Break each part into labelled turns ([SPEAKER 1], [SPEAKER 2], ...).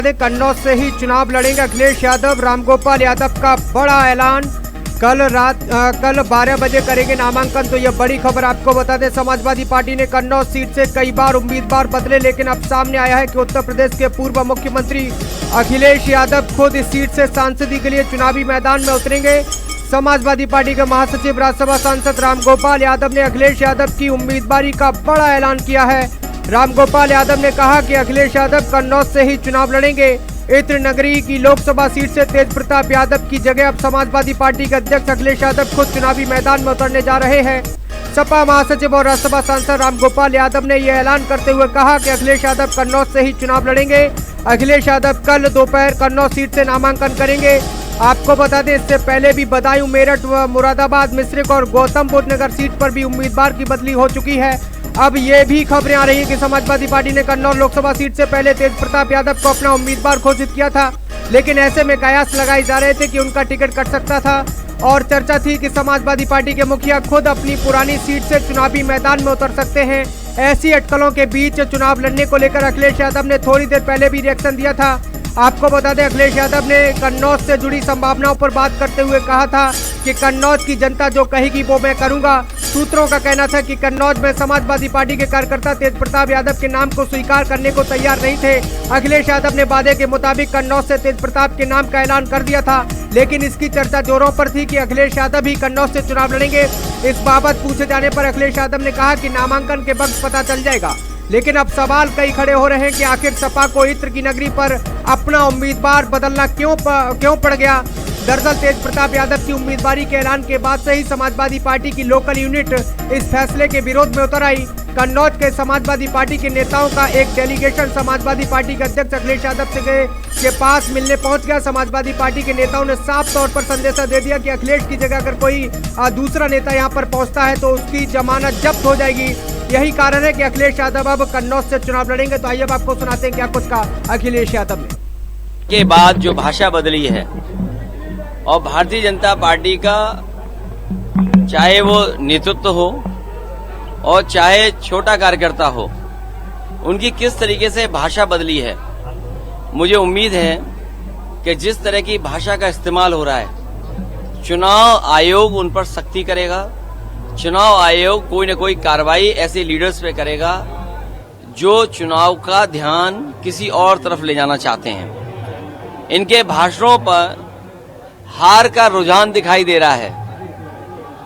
[SPEAKER 1] दें कन्नौज से ही चुनाव लड़ेंगे अखिलेश यादव। रामगोपाल यादव का बड़ा ऐलान, कल 12 बजे करेंगे नामांकन। तो यह बड़ी खबर आपको बता दें, समाजवादी पार्टी ने कन्नौज सीट से कई बार उम्मीदवार बदले, लेकिन अब सामने आया है कि उत्तर प्रदेश के पूर्व मुख्यमंत्री अखिलेश यादव खुद इस सीट से सांसदी के लिए चुनावी मैदान में उतरेंगे। समाजवादी पार्टी के महासचिव राज्यसभा सांसद रामगोपाल यादव ने अखिलेश यादव की उम्मीदवारी का बड़ा ऐलान किया है। रामगोपाल यादव ने कहा कि अखिलेश यादव कन्नौज से ही चुनाव लड़ेंगे। इत्र नगरी की लोकसभा सीट से तेज प्रताप यादव की जगह अब समाजवादी पार्टी के अध्यक्ष अखिलेश यादव खुद चुनावी मैदान में उतरने जा रहे हैं। सपा महासचिव और राज्यसभा सांसद रामगोपाल यादव ने यह ऐलान करते हुए कहा कि अखिलेश यादव कन्नौज से ही चुनाव लड़ेंगे। अखिलेश यादव कल दोपहर कन्नौज सीट से नामांकन करेंगे। आपको बता दें, इससे पहले भी बदायूं, मेरठ व मुरादाबाद, मिश्रिख और गौतम बुद्ध नगर सीट पर भी उम्मीदवार की बदली हो चुकी है। अब ये भी खबरें आ रही है कि समाजवादी पार्टी ने कन्नौज लोकसभा सीट से पहले तेज प्रताप यादव को अपना उम्मीदवार घोषित किया था, लेकिन ऐसे में कयास लगाए जा रहे थे कि उनका टिकट कट सकता था और चर्चा थी कि समाजवादी पार्टी के मुखिया खुद अपनी पुरानी सीट से चुनावी मैदान में उतर सकते हैं। ऐसी अटकलों के बीच चुनाव लड़ने को लेकर अखिलेश यादव ने थोड़ी देर पहले भी रिएक्शन दिया था। आपको बता दें, अखिलेश यादव ने कन्नौज से जुड़ी संभावनाओं पर बात करते हुए कहा था कि कन्नौज की जनता जो कहेगी वो मैं करूंगा। सूत्रों का कहना था कि कन्नौज में समाजवादी पार्टी के कार्यकर्ता तेज प्रताप यादव के नाम को स्वीकार करने को तैयार नहीं थे। अखिलेश यादव ने वादे के मुताबिक कन्नौज से तेज प्रताप के नाम का ऐलान कर दिया था, लेकिन इसकी चर्चा जोरों पर थी कि अखिलेश यादव भी कन्नौज से चुनाव लड़ेंगे। इस बाबत पूछे जाने पर अखिलेश यादव ने कहा कि नामांकन के वक्त पता चल जाएगा, लेकिन अब सवाल कई खड़े हो रहे हैं कि आखिर सपा को इत्र की नगरी पर अपना उम्मीदवार बदलना क्यों पड़ गया। दरअसल तेज प्रताप यादव की उम्मीदवारी के ऐलान के बाद से ही समाजवादी पार्टी की लोकल यूनिट इस फैसले के विरोध में उतर आई। कन्नौज के समाजवादी पार्टी के नेताओं का एक डेलीगेशन समाजवादी पार्टी के अध्यक्ष अखिलेश यादव के पास मिलने पहुंच गया। समाजवादी पार्टी के नेताओं ने साफ तौर पर संदेशा दे दिया कि अखिलेश की जगह अगर कोई दूसरा नेता यहां पर पहुंचता है तो उसकी जमानत जब्त हो जाएगी। यही कारण है कि अखिलेश यादव अब कन्नौज से चुनाव लड़ेंगे। तो आइए अब आपको सुनाते हैं क्या कुछ कहा अखिलेश यादव ने।
[SPEAKER 2] के बाद जो भाषा बदली है और भारतीय जनता पार्टी का चाहे वो नेतृत्व हो और चाहे छोटा कार्यकर्ता हो, उनकी किस तरीके से भाषा बदली है। मुझे उम्मीद है कि जिस तरह की भाषा का इस्तेमाल हो रहा है, चुनाव आयोग उन पर सख्ती करेगा। चुनाव आयोग कोई न कोई कार्रवाई ऐसे लीडर्स पे करेगा जो चुनाव का ध्यान किसी और तरफ ले जाना चाहते हैं। इनके भाषणों पर हार का रुझान दिखाई दे रहा है।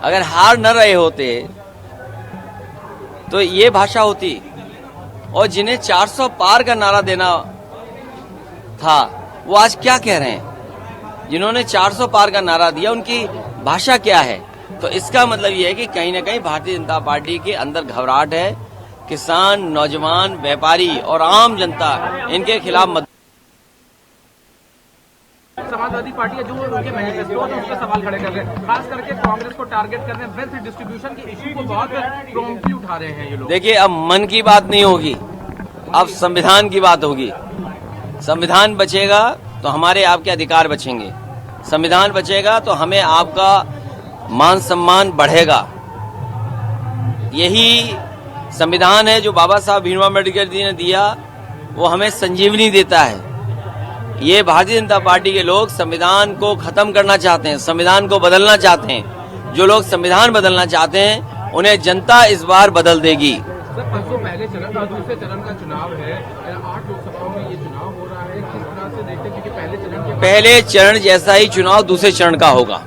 [SPEAKER 2] अगर हार न रहे होते तो ये भाषा होती, और जिन्हें 400 पार का नारा देना था वो आज क्या कह रहे हैं। जिन्होंने 400 पार का नारा दिया उनकी भाषा क्या है। तो इसका मतलब ये है कि कहीं ना कहीं भारतीय जनता पार्टी के अंदर घबराहट है। किसान, नौजवान, व्यापारी और आम जनता इनके खिलाफ
[SPEAKER 3] समाजवादी पार्टी जो उनके मैनिफेस्टो है उसके सवाल खड़े कर रहे हैं, खास करके कांग्रेस को टारगेट कर रहे हैं। वेल्थ डिस्ट्रीब्यूशन के इश्यू को बहुत प्रॉम्प्टली उठा रहे हैं ये लोग।
[SPEAKER 2] देखिए, अब मन की बात नहीं होगी, अब संविधान की बात होगी। संविधान बचेगा तो हमारे आपके अधिकार बचेंगे। संविधान बचेगा तो हमें आपका मान सम्मान बढ़ेगा। यही संविधान है जो बाबा साहब भीमराव अम्बेडकर जी ने दिया, वो हमें संजीवनी देता है। ये भारतीय जनता पार्टी के लोग संविधान को खत्म करना चाहते हैं, संविधान को बदलना चाहते हैं। जो लोग संविधान बदलना चाहते हैं उन्हें जनता इस बार बदल देगी।
[SPEAKER 3] सर, परसों पहले चरण का दूसरे चरण का चुनाव है, 8 लोकसभाओं में ये चुनाव हो रहा है। किस तरह से देखते हैं, क्योंकि पहले चरण जैसा ही चुनाव दूसरे चरण का होगा।